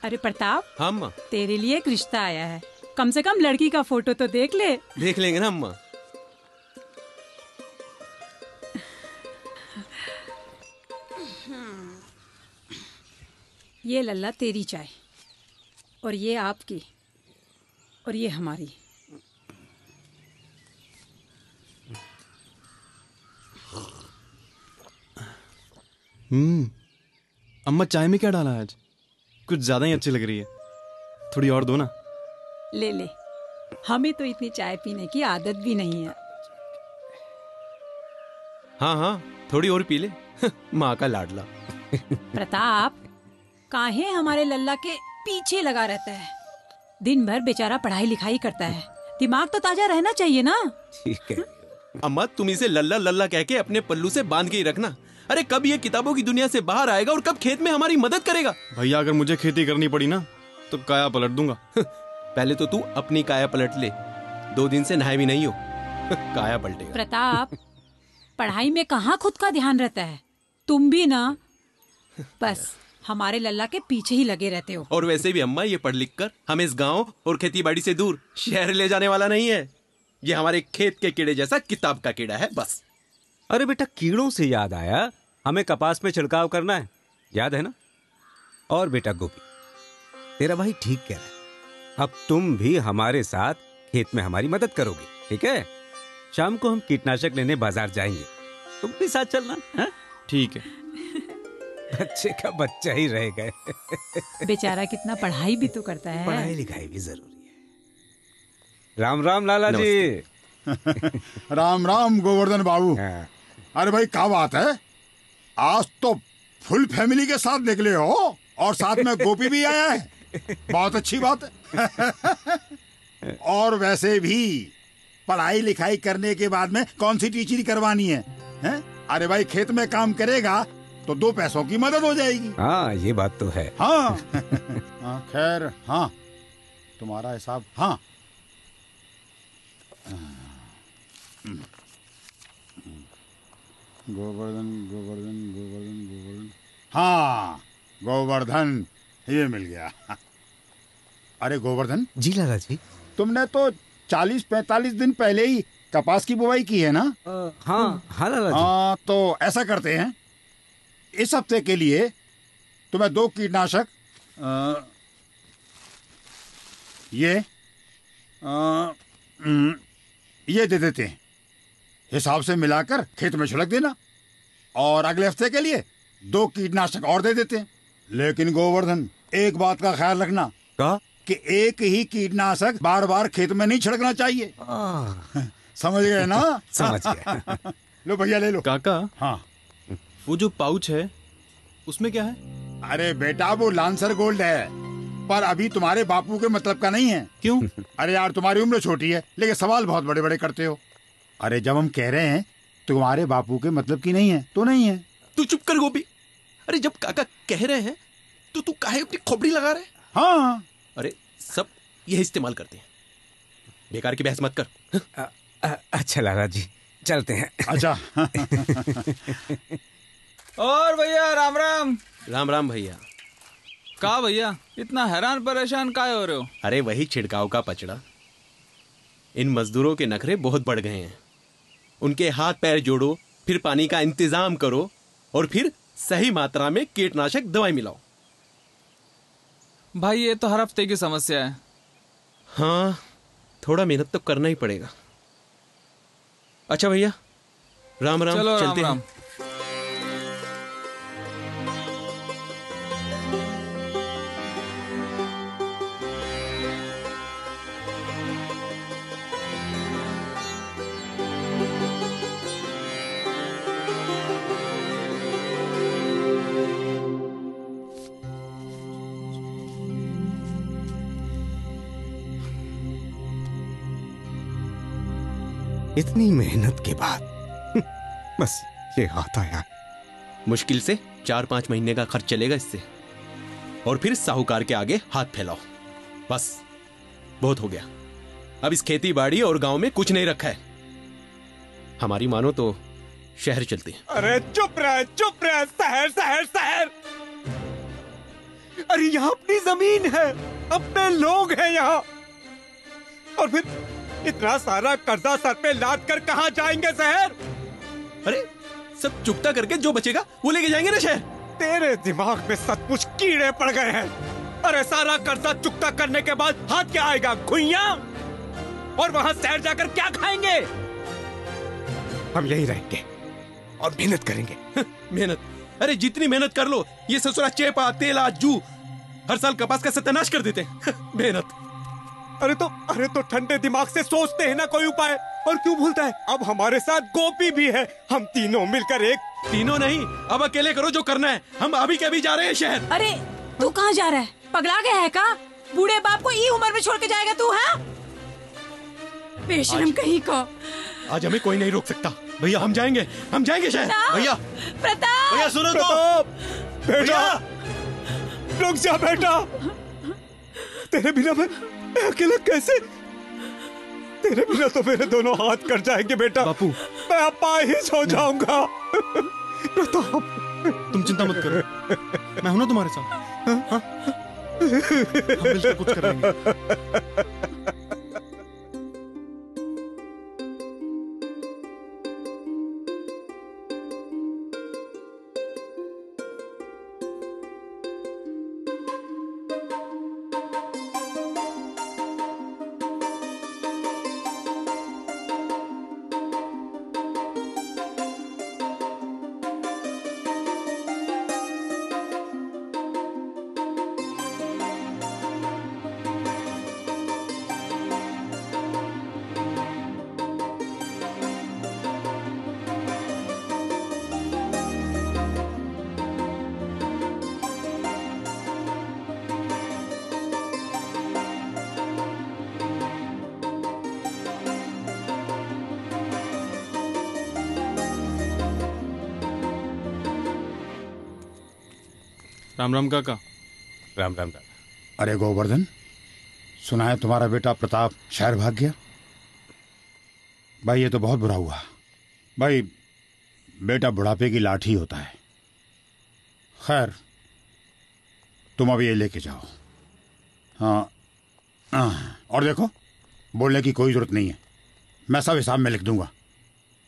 अरे प्रताप, हाँ अम्मा। तेरे लिए एक रिश्ता आया है, कम से कम लड़की का फोटो तो देख ले। देख लेंगे ना अम्मा। ये लल्ला तेरी चाय, और ये आपकी, और ये हमारी। अम्मा चाय में क्या डाला है आज? कुछ ज्यादा ही अच्छी लग रही है, थोड़ी और दो ना। ले ले, हमें तो इतनी चाय पीने की आदत भी नहीं है। हाँ हाँ, थोड़ी और पी ले। माँ का लाडला। प्रताप, काहे हमारे लल्ला के पीछे लगा रहता है? दिन भर बेचारा पढ़ाई लिखाई करता है, दिमाग तो ताजा रहना चाहिए ना। ठीक है अम्मा, तुम इसे लल्ला लल्ला कह के अपने पल्लू से बांध के ही रखना। अरे कब ये किताबों की दुनिया से बाहर आएगा और कब खेत में हमारी मदद करेगा? भैया अगर मुझे खेती करनी पड़ी ना तो काया पलट दूंगा। पहले तो तू अपनी काया पलट ले, 2 दिन से नहाए भी नहीं हो। काया पलटेगा। प्रताप, पढ़ाई में कहाँ खुद का ध्यान रहता है? तुम भी ना बस हमारे लल्ला के पीछे ही लगे रहते हो। और वैसे भी अम्मा, ये पढ़ लिख कर हमें इस गांव और खेती बाड़ी से दूर शहर ले जाने वाला नहीं है। ये हमारे खेत के कीड़े जैसा किताब का कीड़ा है बस। अरे बेटा, कीड़ों से याद आया, हमें कपास में छिड़काव करना है, याद है ना? और बेटा गोपी, तेरा भाई ठीक कह रहा है, अब तुम भी हमारे साथ खेत में हमारी मदद करोगे, ठीक है? शाम को हम कीटनाशक लेने बाजार जाएंगे, तुम भी साथ चलना। हाँ? ठीक है। बच्चे का बच्चा ही रह गए। बेचारा कितना पढ़ाई भी तो करता है। पढ़ाई लिखाई भी जरूरी है। राम राम लाला जी। राम राम गोवर्धन बाबू। हाँ। अरे भाई, क्या बात है, आज तो फुल फैमिली के साथ निकले हो और साथ में गोपी भी आया है। बहुत अच्छी बात है। और वैसे भी पढ़ाई लिखाई करने के बाद में कौन सी टीचरी करवानी है, हैं? अरे भाई, खेत में काम करेगा तो 2 पैसों की मदद हो जाएगी। हाँ, ये बात तो है। हाँ। खैर, हाँ तुम्हारा हिसाब। हाँ गोवर्धन गोवर्धन गोवर्धन गोवर्धन, हाँ गोवर्धन, ये मिल गया। अरे गोवर्धन जी लाला जी। तुमने तो 40-45 दिन पहले ही कपास की बुवाई की है ना? हाँ हाँ लाला जी। हाँ, तो ऐसा करते हैं, इस हफ्ते के लिए तुम्हें 2 कीटनाशक ये दे देते हैं, हिसाब से मिलाकर खेत में छिड़क देना। और अगले हफ्ते के लिए 2 कीटनाशक और दे देते हैं। लेकिन गोवर्धन, एक बात का ख्याल रखना। क्या? कि एक ही कीटनाशक बार बार खेत में नहीं छिड़कना चाहिए। समझ गए ना? समझ गया। लो भैया, ले लो। काका, हाँ, वो जो पाउच है उसमें क्या है? अरे बेटा, वो लांसर गोल्ड है, पर अभी तुम्हारे बापू के मतलब का नहीं है। क्यों? अरे यार, तुम्हारी उम्र छोटी है लेकिन सवाल बहुत बड़े बड़े करते हो। अरे जब हम कह रहे हैं तुम्हारे बापू के मतलब की नहीं है तो नहीं है। तू चुप कर गोपी। अरे जब काका कह रहे हैं तो तू काहे अपनी खोपड़ी लगा रहे? हाँ, अरे सब यह इस्तेमाल करते हैं, बेकार की बहस मत कर। अच्छा लाला जी, चलते हैं। अच्छा। और भैया राम राम। राम राम भैया। का भैया, इतना हैरान परेशान काहे हो रहे हो? अरे वही छिड़काव का पचड़ा। इन मजदूरों के नखरे बहुत बढ़ गए हैं। उनके हाथ पैर जोड़ो, फिर पानी का इंतजाम करो, और फिर सही मात्रा में कीटनाशक दवाई मिलाओ। भाई ये तो हर हफ्ते की समस्या है। हाँ, थोड़ा मेहनत तो करना ही पड़ेगा। अच्छा भैया, राम राम। चलो चलते राम हैं। राम। इतनी मेहनत के बाद बस ये हाथ आया। मुश्किल से 4-5 महीने का खर्च चलेगा इससे, और फिर साहूकार के आगे हाथ फैलाओ। बस बहुत हो गया। अब इस खेती बाड़ी और गांव में कुछ नहीं रखा है। हमारी मानो तो शहर चलते हैं। अरे चुप रह, शहर शहर शहर। अरे यहाँ अपनी जमीन है, अपने लोग हैं यहाँ, और फिर इतना सारा कर्जा सर पे लाद कर कहाँ जाएंगे शहर? अरे सब चुकता करके जो बचेगा वो लेके जाएंगे ना शहर। तेरे दिमाग में सचमुच कीड़े पड़ गए हैं। अरे सारा कर्जा चुकता करने के बाद हाथ क्या आएगा? खुइयां? और वहां शहर जाकर क्या खाएंगे? हम यही रहेंगे और मेहनत करेंगे। मेहनत? अरे जितनी मेहनत कर लो, ये ससुरा चेपा तेला जू हर साल कपास का सत्यानाश कर देते हैं। मेहनत। अरे तो ठंडे दिमाग से सोचते हैं ना कोई उपाय। और क्यों भूलता है, अब हमारे साथ गोपी भी है, हम तीनों मिलकर एक। तीनों नहीं, अब अकेले करो जो करना है, हम अभी के अभी जा रहे हैं शहर। अरे तू कहाँ जा रहा है? पगला गया है का? बूढ़े बाप को ई उम्र में छोड़ के जाएगा तू? हाँ बेशरम कहीं का। आज हमें कोई नहीं रोक सकता भैया, हम जाएंगे शहर। भैया प्रताप, भैया सुनो तो। बेटा रुक जा बेटा, तेरे बिना मैं अकेला कैसे? तेरे बिना तो मेरे दोनों हाथ कट जाएंगे बेटा। बापू, मैं अपाहिज हो जाऊंगा। प्रताप तुम चिंता मत करो, मैं हूं ना तुम्हारे साथ। हाँ? हम मिलकर कुछ कर लेंगे। राम राम काका। राम राम काका। अरे गोवर्धन, सुना है तुम्हारा बेटा प्रताप शहर भाग गया? भाई ये तो बहुत बुरा हुआ। भाई बेटा बुढ़ापे की लाठी होता है। खैर तुम अभी ये लेके जाओ। हाँ, और देखो बोलने की कोई जरूरत नहीं है, मैं सब हिसाब में लिख दूंगा।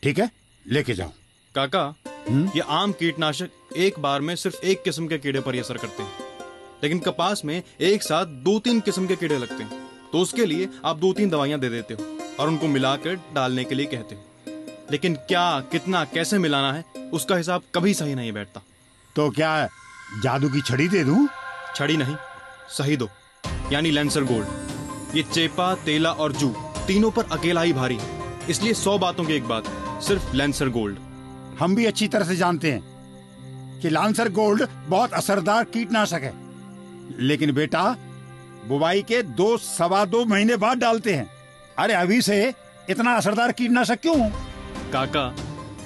ठीक है, लेके जाओ। काका, ये आम कीटनाशक एक बार में सिर्फ एक किस्म के कीड़े पर ही असर करते हैं, लेकिन कपास में एक साथ 2-3 किस्म के कीड़े लगते हैं, तो उसके लिए आप 2-3 दवाइयां दे देते हो और उनको मिलाकर डालने के लिए कहते हो। लेकिन क्या, कितना, कैसे मिलाना है उसका हिसाब कभी सही नहीं बैठता। तो क्या जादू की छड़ी दे दूं? छड़ी नहीं, सही दो, यानी लेंसर गोल्ड। ये चेपा, तेला और जू तीनों पर अकेला ही भारी है, इसलिए 100 बातों की एक बात, सिर्फ लेंसर गोल्ड। हम भी अच्छी तरह से जानते हैं कि लांसर गोल्ड बहुत असरदार कीटनाशक है, लेकिन बेटा बुवाई के 2-2.25 महीने बाद डालते हैं। अरे अभी से इतना असरदार कीटनाशक क्यों? काका,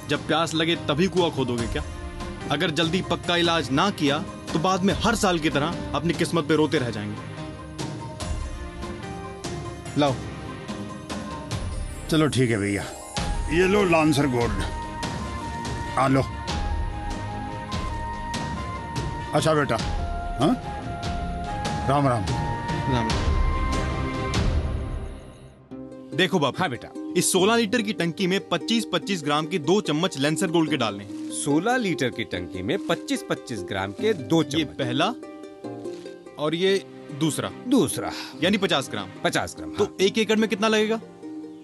जब प्यास लगे तभी कुआं खोदोगे क्या? अगर जल्दी पक्का इलाज ना किया तो बाद में हर साल की तरह अपनी किस्मत पे रोते रह जाएंगे। लाओ। चलो ठीक है भैया, ये लो लांसर गोल्ड। आ लो। अच्छा बेटा, हाँ, राम राम। राम। देखो बाप। हाँ बेटा, इस 16 लीटर की टंकी में 25-25 ग्राम के 2 चम्मच लेंसर गोल्ड के डालने हैं। 16 लीटर की टंकी में 25-25 ग्राम के 2 चम्मच। ये पहला और ये दूसरा यानी 50 ग्राम। 50 ग्राम। तो 1 एकड़ में कितना लगेगा?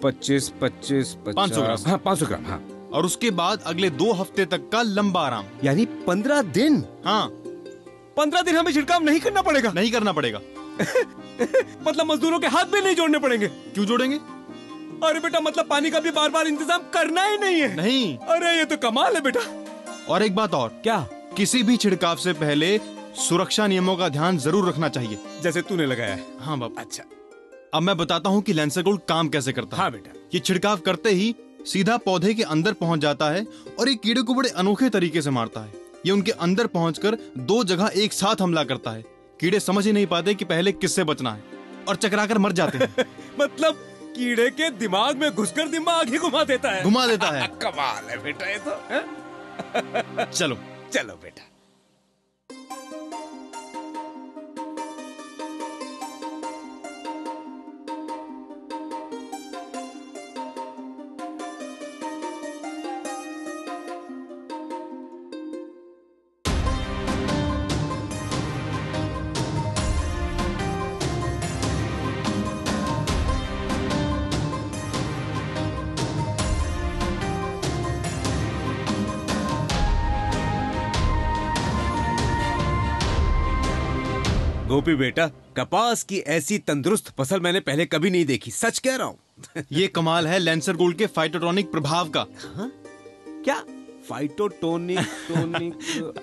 25 500 ग्राम। हाँ 500 ग्राम। हाँ, और उसके बाद अगले 2 हफ्ते तक का लंबा आराम, यानी 15 दिन। हाँ 15 दिन हमें छिड़काव नहीं करना पड़ेगा। नहीं करना पड़ेगा। मतलब मजदूरों के हाथ भी नहीं जोड़ने पड़ेंगे। क्यों जोड़ेंगे? अरे बेटा, मतलब पानी का भी बार बार इंतजाम करना ही नहीं है। नहीं। अरे ये तो कमाल है बेटा। और एक बात और, क्या? किसी भी छिड़काव से पहले सुरक्षा नियमों का ध्यान जरूर रखना चाहिए, जैसे तूने लगाया है। हाँ बाबा। अच्छा, अब मैं बताता हूँ कि लेंसर गोल्ड काम कैसे करता है। हाँ बेटा। ये छिड़काव करते ही सीधा पौधे के अंदर पहुंच जाता है और ये कीड़े को बड़े अनोखे तरीके से मारता है। ये उनके अंदर पहुंचकर 2 जगह एक साथ हमला करता है। कीड़े समझ ही नहीं पाते कि पहले किससे बचना है और चकराकर मर जाते हैं। मतलब कीड़े के दिमाग में घुसकर दिमाग ही घुमा देता है। घुमा देता है। कमाल है बेटा ये तो। चलो चलो बेटा। गोपी बेटा, कपास की ऐसी तंदुरुस्त फसल मैंने पहले कभी नहीं देखी, सच कह रहा हूँ। ये कमाल है लेंसर गोल्ड के फाइटोटॉनिक प्रभाव का। क्या फाइटोटोनिक?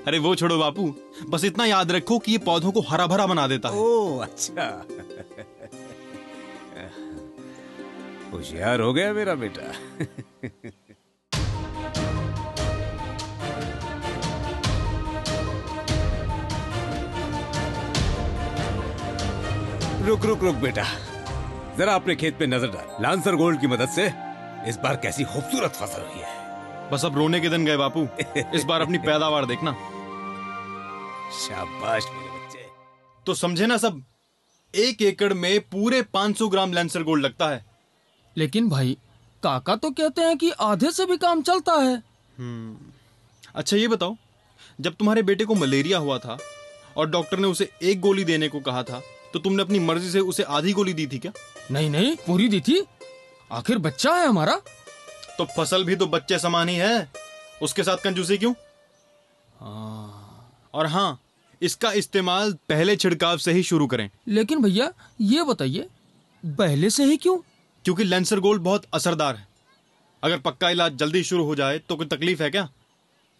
अरे वो छोड़ो बापू, बस इतना याद रखो कि ये पौधों को हरा भरा बना देता है। ओह अच्छा, होशियार हो गया मेरा बेटा। रुक रुक रुक बेटा, जरा अपने खेत पे नजर डाल। लांसर गोल्ड की मदद से इस बार कैसी खूबसूरत फसल हुई है। बस अब रोने के दिन गए बापू, इस बार अपनी पैदावार देखना। शाबाश मेरे बच्चे। तो समझे ना सब, 1 एकड़ में पूरे 500 ग्राम लेंसर गोल्ड लगता है। लेकिन भाई, काका तो कहते हैं कि आधे से भी काम चलता है। अच्छा ये बताओ, जब तुम्हारे बेटे को मलेरिया हुआ था और डॉक्टर ने उसे 1 गोली देने को कहा था, तो तुमने अपनी मर्जी से उसे आधी गोली दी थी क्या? नहीं नहीं, पूरी दी थी, आखिर बच्चा है हमारा। तो फसल भी तो बच्चे समान ही है, उसके साथ कंजूसी क्यों? और हाँ, इसका इस्तेमाल पहले छिड़काव से ही शुरू करें। लेकिन भैया ये बताइए, पहले से ही क्यों? क्योंकि लेंसर गोल्ड बहुत असरदार है। अगर पक्का इलाज जल्दी शुरू हो जाए तो कोई तकलीफ है क्या?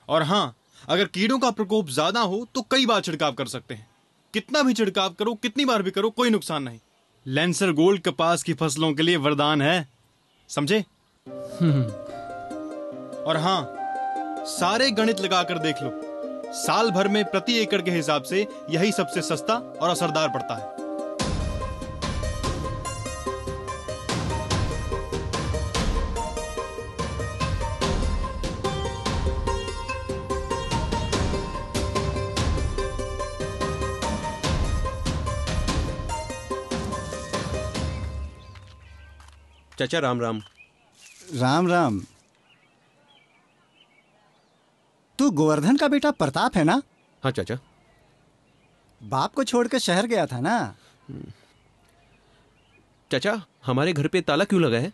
और हाँ, अगर कीड़ों का प्रकोप ज्यादा हो तो कई बार छिड़काव कर सकते हैं। कितना भी छिड़काव करो, कितनी बार भी करो, कोई नुकसान नहीं। लेंसर गोल्ड कपास की फसलों के लिए वरदान है, समझे? और हाँ, सारे गणित लगाकर देख लो, साल भर में प्रति एकड़ के हिसाब से यही सबसे सस्ता और असरदार पड़ता है। चाचा राम राम। राम राम। तू गोवर्धन का बेटा प्रताप है ना? हाँ चाचा। बाप को छोड़कर शहर गया था ना? चाचा, हमारे घर पे ताला क्यों लगा है?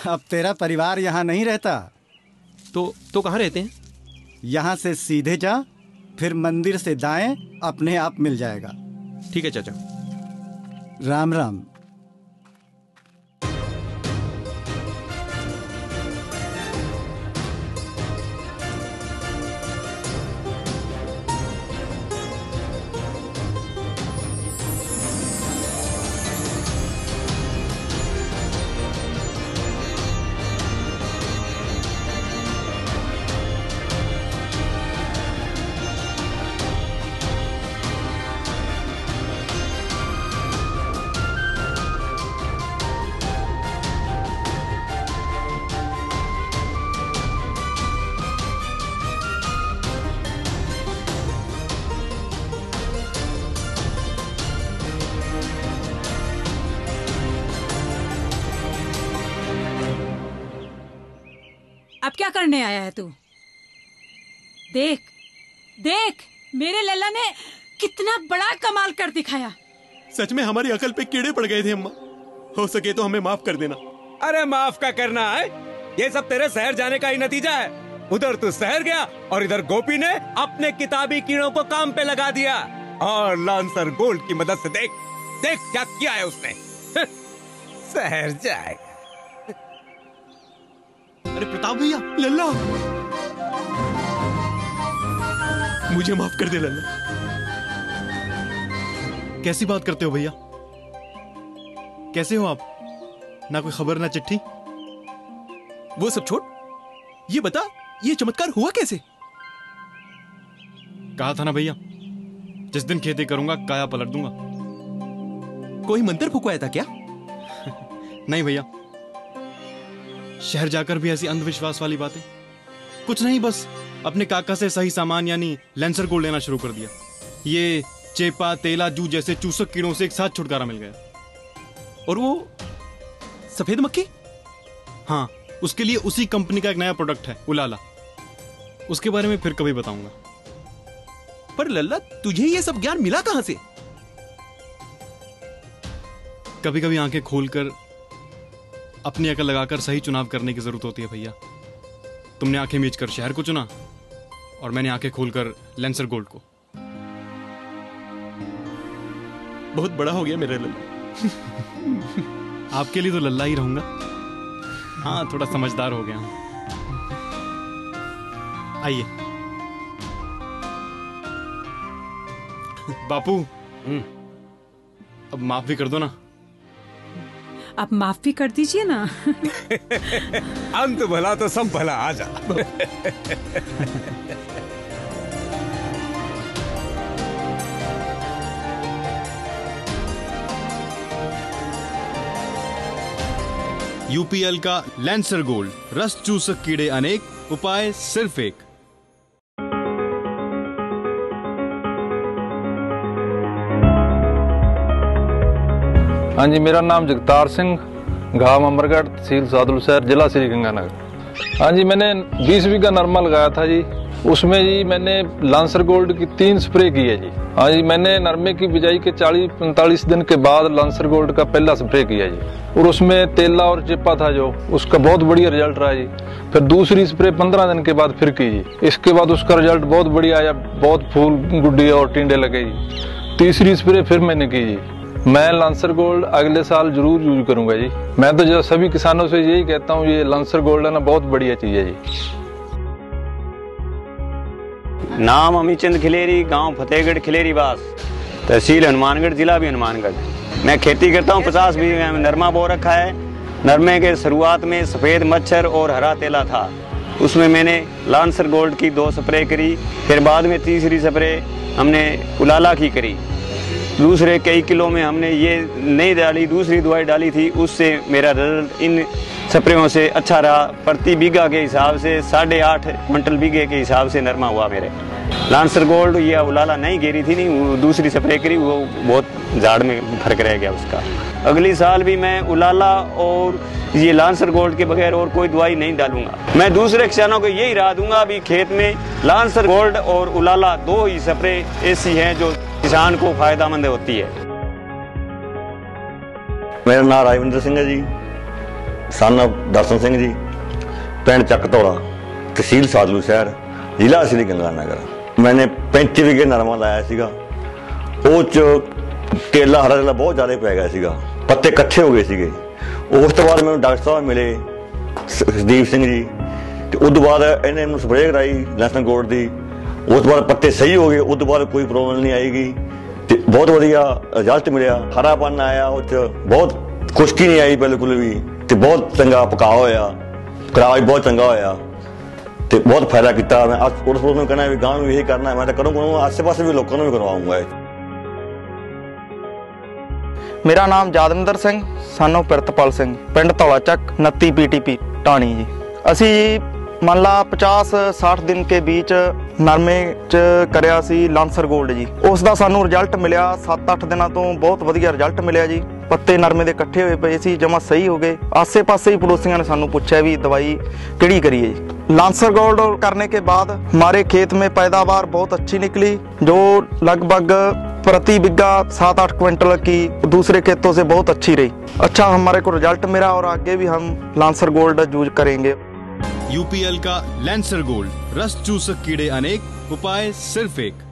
अब तेरा परिवार यहाँ नहीं रहता। तो कहाँ रहते हैं? यहाँ से सीधे जा, फिर मंदिर से दाएं, अपने आप मिल जाएगा। ठीक है चाचा। राम राम। अब क्या करने आया है तू? देख देख, मेरे लल्ला ने कितना बड़ा कमाल कर दिखाया। सच में हमारी अकल पे कीड़े पड़ गए थे अम्मा। हो सके तो हमें माफ कर देना। अरे माफ का करना है, ये सब तेरे शहर जाने का ही नतीजा है। उधर तू शहर गया और इधर गोपी ने अपने किताबी कीड़ों को काम पे लगा दिया। और लांसर गोल्ड की मदद से देख देख क्या किया है उसने। शहर जाएगा। अरे प्रताप भैया, लल्ला, मुझे माफ कर दे लल्ला। कैसी बात करते हो भैया? कैसे हो आप? ना कोई खबर ना चिट्ठी। वो सब छोड़, ये बता, ये चमत्कार हुआ कैसे? कहा था ना भैया, जिस दिन खेती करूंगा काया पलट दूंगा। कोई मंत्र फुकवाया था क्या? नहीं भैया, शहर जाकर भी ऐसी अंधविश्वास वाली बातें कुछ नहीं, बस अपने काका से सही सामान यानी लेंसर गोल्ड लेना शुरू कर दिया। ये चेपा, तेला, जू जैसे चूसक कीड़ों से एक साथ छुटकारा मिल गया। और वो सफेद मक्खी? हाँ, उसके लिए उसी कंपनी का एक नया प्रोडक्ट है, उलाला। उसके बारे में फिर कभी बताऊंगा। पर लल्ला, तुझे ये सब ज्ञान मिला कहां से? कभी कभी आंखें खोलकर अपनी अकल लगाकर सही चुनाव करने की जरूरत होती है भैया। तुमने आंखें मीच कर शहर को चुना और मैंने आंखें खोलकर लेंसर गोल्ड को। बहुत बड़ा हो गया मेरा लल्ला। आपके लिए तो लल्ला ही रहूंगा। हाँ, थोड़ा समझदार हो गया हूं। आइए बापू, अब माफ भी कर दो ना। आप माफ भी कर दीजिए ना। अंत भला तो सब भला, आ जा। यूपीएल का लैंसर गोल्ड, रस चूसक कीड़े अनेक, उपाय सिर्फ एक। हाँ जी, मेरा नाम जगतार सिंह, गांव अमरगढ़, तहसील सादुलशहर, जिला श्री गंगानगर। हाँ जी, मैंने 20 बीघा नरमा लगाया था जी। उसमें जी मैंने लांसर गोल्ड की 3 स्प्रे की है जी। हाँ जी, मैंने नरमे की बिजाई के 40-45 दिन के बाद लांसर गोल्ड का पहला स्प्रे किया जी, और उसमें तेला और चिप्पा था जो, उसका बहुत बढ़िया रिजल्ट रहा जी। फिर दूसरी स्प्रे 15 दिन के बाद फिर की जी। इसके बाद उसका रिजल्ट बहुत बढ़िया आया, बहुत फूल गुड्डी और टिंडे लगे जी। तीसरी स्प्रे फिर मैंने की जी। मैं लांसर गोल्ड अगले साल जरूर यूज करूंगा जी। मैं तो जो सभी किसानों से यही कहता हूँ, ये लांसर गोल्ड है ना, बहुत बढ़िया चीज है जी। नाम अमीचंद खिलेरी, गांव फतेहगढ़ खिलेरीवास, तहसील हनुमानगढ़, जिला भी हनुमानगढ़। मैं खेती करता हूँ, 50 बीघे में नरमा बो रखा है। नरमे के शुरुआत में सफ़ेद मच्छर और हरा तेला था, उसमें मैंने लांसर गोल्ड की 2 स्प्रे करी। फिर बाद में तीसरी स्प्रे हमने उलाला की करी। दूसरे कई किलो में हमने ये नहीं डाली, दूसरी दवाई डाली थी, उससे मेरा रिजल्ट इन स्प्रेयों से अच्छा रहा। प्रति बीघा के हिसाब से 8.5 क्विंटल बीघे के हिसाब से नरमा हुआ मेरे। लांसर गोल्ड या उलाला नहीं गिरी थी, नहीं, वो दूसरी स्प्रे करी, वो बहुत झाड़ में फर्क रह गया उसका। अगली साल भी मैं उलाला और ये लांसर गोल्ड के बगैर और कोई दवाई नहीं डालूंगा। मैं दूसरे किसानों को यही राय दूंगा, अभी खेत में लांसर गोल्ड और उलाला 2 ही स्प्रे ऐसी हैं जो किसान को फायदेमंद होती है। मेरा नाम राजविंदर सिंह है जी, सन ऑफ दर्शन सिंह जी, पिंड ਚੱਕ ਧੌਲਾ, तहसील सादुलशहर, जिला श्री गंगानगर। मैंने 35 बीघे नरमा लाया ਸੀਗਾ। ਉਹ 'ਚ ਤੇਲਾ ਹਰਾ ਤੇਲਾ ਬਹੁਤ ਜ਼ਿਆਦਾ ਪੈ ਗਿਆ ਸੀਗਾ, ਪੱਤੇ ਇਕੱਠੇ ਹੋ ਗਏ ਸੀਗੇ। ਉਸ ਤੋਂ ਬਾਅਦ ਮੈਨੂੰ ਡਾਕਟਰ ਸਾਹਿਬ ਮਿਲੇ, ਸਦੀਪ ਸਿੰਘ ਜੀ, ਤੇ ਉਸ ਤੋਂ ਬਾਅਦ ਇਹਨੇ ਮੈਨੂੰ ਸਪਰੇਅ ਕਰਾਈ ਲਾਂਸਰ ਗੋਲਡ ਦੀ। ਉਸ ਤੋਂ ਬਾਅਦ ਪੱਤੇ ਸਹੀ ਹੋ ਗਏ, ਉਸ ਤੋਂ ਬਾਅਦ ਕੋਈ ਪ੍ਰੋਬਲਮ ਨਹੀਂ ਆਏਗੀ ਤੇ ਬਹੁਤ ਵਧੀਆ ਰਿਜ਼ਲਟ ਮਿਲਿਆ। ਹਰਾਪਨ ਆਇਆ, ਉਹ 'ਚ ਬਹੁਤ ਖੁਸ਼ਕੀ ਨਹੀਂ ਆਈ ਬਿਲਕੁਲ ਵੀ, ਤੇ ਬਹੁਤ ਚੰਗਾ ਪਕਾਅ ਹੋਇਆ, ਕਰਾਅ ਵੀ ਬਹੁਤ ਚੰਗਾ ਹੋਇਆ ਤੇ ਬਹੁਤ ਫਾਇਦਾ ਕੀਤਾ। ਮੈਂ ਉਸ ਨੂੰ ਕਹਿਣਾ ਵੀ ਗਾਂ ਨੂੰ ਇਹੀ ਕਰਨਾ, ਮੈਂ ਤਾਂ ਕਰੂੰਗਾ, ਆਸੇ ਪਾਸੇ ਵੀ ਲੋਕਾਂ ਨੂੰ ਵੀ ਕਰਵਾਉਂਗਾ। ਮੇਰਾ ਨਾਮ ਜਾਦਵਿੰਦਰ ਸਿੰਘ, ਸਾਨੂੰ ਪ੍ਰਿਤਪਾਲ ਸਿੰਘ, ਪਿੰਡ ਧੌਲਾ ਚੱਕ, 29 PTP ਟਾਣੀ ਜੀ। ਅਸੀਂ ਮੰਨ ਲਾ 50-60 ਦਿਨ ਕੇ बीच ਨਰਮੇ 'ਚ ਕਰਿਆ ਸੀ ਲਾਂਸਰ ਗੋਲਡ ਜੀ। ਉਸ ਦਾ ਸਾਨੂੰ ਰਿਜ਼ਲਟ ਮਿਲਿਆ 7-8 ਦਿਨਾਂ ਤੋਂ, ਬਹੁਤ ਵਧੀਆ ਰਿਜ਼ਲਟ ਮਿਲਿਆ ਜੀ। ਪੱਤੇ ਨਰਮੇ ਦੇ ਇਕੱਠੇ ਹੋਏ ਪਏ ਸੀ, ਜਮਾ ਸਹੀ ਹੋ ਗਏ। ਆਸੇ-ਪਾਸੇ ਹੀ पड़ोसियों ने ਸਾਨੂੰ ਪੁੱਛਿਆ ਵੀ ਦਵਾਈ ਕਿਹੜੀ ਕਰੀਏ जी। लांसर गोल्ड करने के बाद हमारे खेत में पैदावार बहुत अच्छी निकली, जो लगभग प्रति बीघा 7-8 क्विंटल की दूसरे खेतों से बहुत अच्छी रही। अच्छा हमारे को रिजल्ट मिला और आगे भी हम लांसर गोल्ड यूज करेंगे। यूपीएल का लैंसर गोल्ड, रस चूसक कीड़े अनेक, उपाय सिर्फ एक।